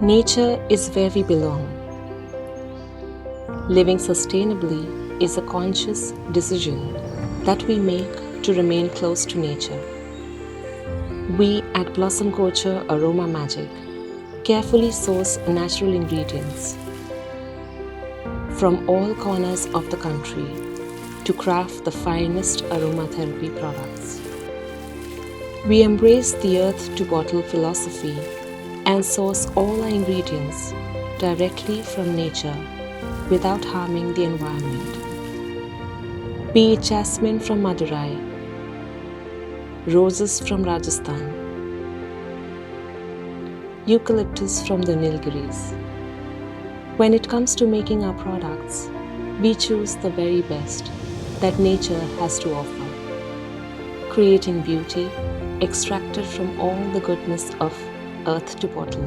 Nature is where we belong. Living sustainably is a conscious decision that we make to remain close to nature. We at Blossom Kochhar Aroma Magic carefully source natural ingredients from all corners of the country to craft the finest aromatherapy products. We embrace the earth to bottle philosophy and source all our ingredients directly from nature without harming the environment. Be it jasmine from Madurai, roses from Rajasthan, eucalyptus from the Nilgiris. When it comes to making our products, we choose the very best that nature has to offer, creating beauty extracted from all the goodness of earth to bottle.